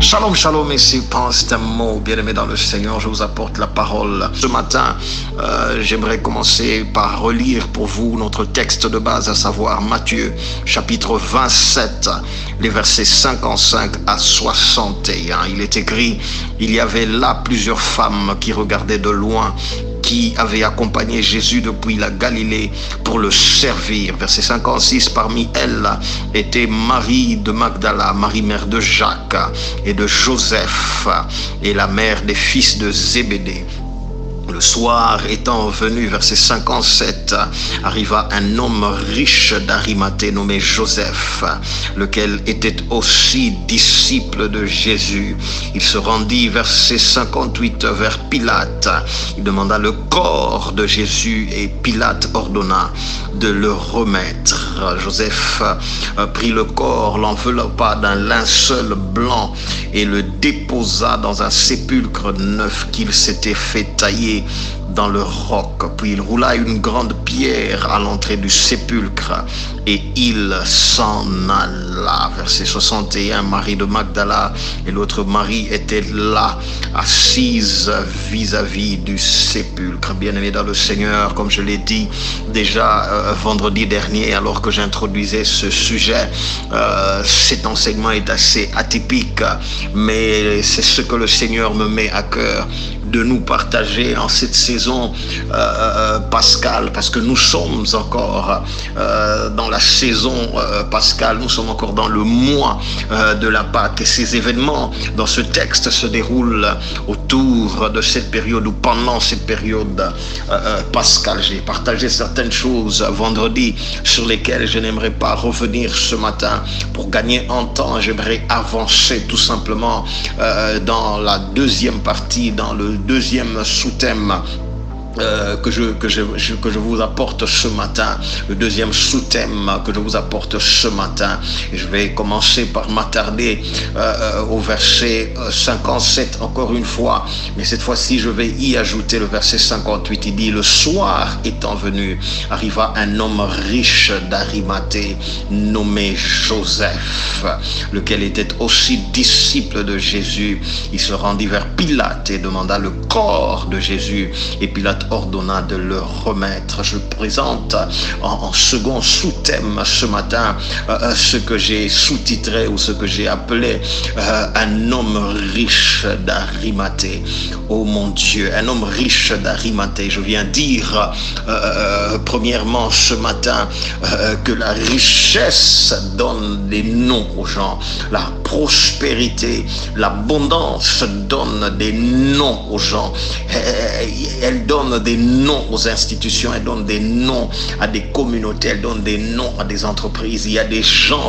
Shalom, shalom, ici Pense un mot, bien-aimé dans le Seigneur, je vous apporte la parole. Ce matin, j'aimerais commencer par relire pour vous notre texte de base, à savoir Matthieu, chapitre 27, les versets 55 à 61. Il est écrit, il y avait là plusieurs femmes qui regardaient de loin, qui avait accompagné Jésus depuis la Galilée pour le servir. Verset 56, parmi elles était Marie de Magdala, Marie mère de Jacques et de Joseph, et la mère des fils de Zébédée. Le soir étant venu, verset 57, arriva un homme riche d'Arimathée nommé Joseph, lequel était aussi disciple de Jésus. Il se rendit, verset 58, vers Pilate. Il demanda le corps de Jésus et Pilate ordonna de le remettre. Joseph prit le corps, l'enveloppa d'un linceul blanc et le déposa dans un sépulcre neuf qu'il s'était fait tailler dans le roc. Puis il roula une grande pierre à l'entrée du sépulcre et il s'en alla. Verset 61, Marie de Magdala et l'autre Marie étaient là, assises vis-à-vis du sépulcre. Bien-aimés dans le Seigneur, comme je l'ai dit déjà vendredi dernier, alors que j'introduisais ce sujet, cet enseignement est assez atypique, mais c'est ce que le Seigneur me met à cœur de nous partager en cette saison pascale, parce que nous sommes encore dans la saison pascale, nous sommes encore dans le mois de la Pâque, et ces événements dans ce texte se déroulent autour de cette période ou pendant cette période pascale. J'ai partagé certaines choses vendredi sur lesquelles je n'aimerais pas revenir ce matin. Pour gagner en temps, j'aimerais avancer tout simplement dans la deuxième partie, dans le deuxième sous-thème que je vous apporte ce matin, le deuxième sous-thème que je vous apporte ce matin. Et je vais commencer par m'attarder au verset 57 encore une fois, mais cette fois-ci je vais y ajouter le verset 58. Il dit, le soir étant venu, arriva un homme riche d'Arimathée nommé Joseph, lequel était aussi disciple de Jésus. Il se rendit vers Pilate et demanda le corps de Jésus, et Pilate ordonna de le remettre. Je présente en second sous-thème ce matin ce que j'ai sous-titré ou ce que j'ai appelé un homme riche d'Arimathée. Oh mon Dieu, un homme riche d'Arimathée. Je viens dire premièrement ce matin que la richesse donne des noms aux gens, la prospérité, l'abondance donne des noms aux gens, elle donne des noms aux institutions, elle donne des noms à des communautés, elle donne des noms à des entreprises. Il y a des gens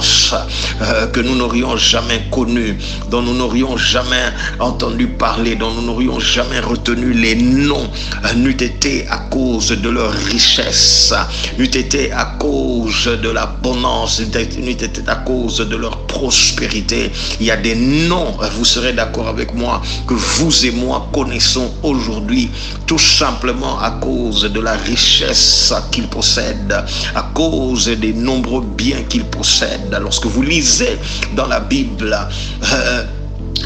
que nous n'aurions jamais connus, dont nous n'aurions jamais entendu parler, dont nous n'aurions jamais retenu les noms, n'eût été à cause de leur richesse, n'eût été à cause de l'abondance, n'eût été à cause de leur prospérité. Il y a des noms, vous serez d'accord avec moi, que vous et moi connaissons aujourd'hui tout simplement à cause de la richesse qu'il possède, à cause des nombreux biens qu'il possède. Lorsque vous lisez dans la Bible,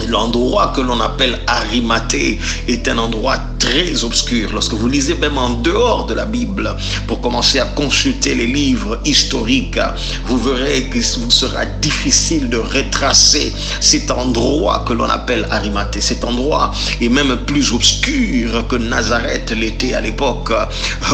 l'endroit que l'on appelle Arimathée est un endroit très obscur. Lorsque vous lisez même en dehors de la Bible, pour commencer à consulter les livres historiques, vous verrez qu'il vous sera difficile de retracer cet endroit que l'on appelle Arimathée. Cet endroit est même plus obscur que Nazareth l'était à l'époque,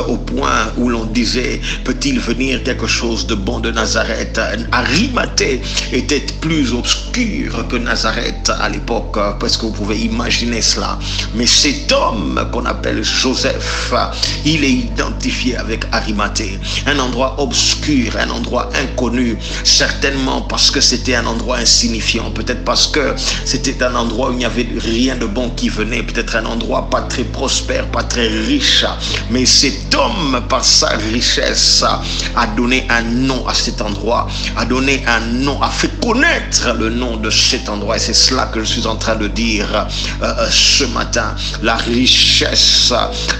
au point où l'on disait, peut-il venir quelque chose de bon de Nazareth? Arimathée était plus obscur que Nazareth à l'époque, parce que vous pouvez imaginer cela. Mais cet homme qu'on appelle Joseph, il est identifié avec Arimathée, un endroit obscur, un endroit inconnu, certainement parce que c'était un endroit insignifiant, peut-être parce que c'était un endroit où il n'y avait rien de bon qui venait, peut-être un endroit pas très prospère, pas très riche, mais cet homme, par sa richesse, a donné un nom à cet endroit, a donné un nom, a fait connaître le nom de cet endroit, et c'est cela que que je suis en train de dire ce matin. La richesse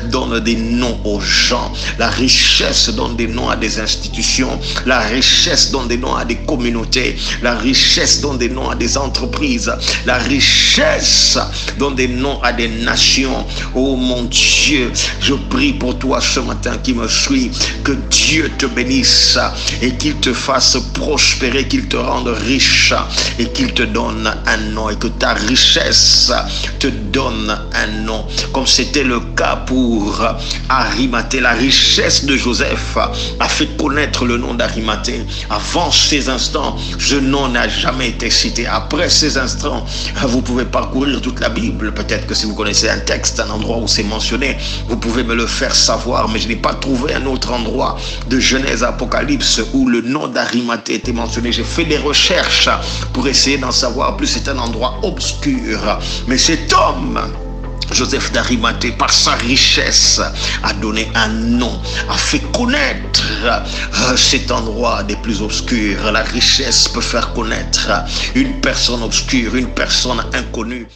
donne des noms aux gens. La richesse donne des noms à des institutions. La richesse donne des noms à des communautés. La richesse donne des noms à des entreprises. La richesse donne des noms à des nations. Oh mon Dieu, je prie pour toi ce matin qui me suis, que Dieu te bénisse et qu'il te fasse prospérer, qu'il te rende riche et qu'il te donne un nom, et que ta richesse te donne un nom, comme c'était le cas pour Arimathée. La richesse de Joseph a fait connaître le nom d'Arimathée. Avant ces instants, ce nom n'a jamais été cité. Après ces instants, vous pouvez parcourir toute la Bible. Peut-être que si vous connaissez un texte, un endroit où c'est mentionné, vous pouvez me le faire savoir, mais je n'ai pas trouvé un autre endroit de Genèse à Apocalypse où le nom d'Arimathée était mentionné. J'ai fait des recherches pour essayer d'en savoir plus. C'est un endroit obscur, mais cet homme, Joseph d'Arimathée, par sa richesse, a donné un nom, a fait connaître cet endroit des plus obscurs. La richesse peut faire connaître une personne obscure, une personne inconnue.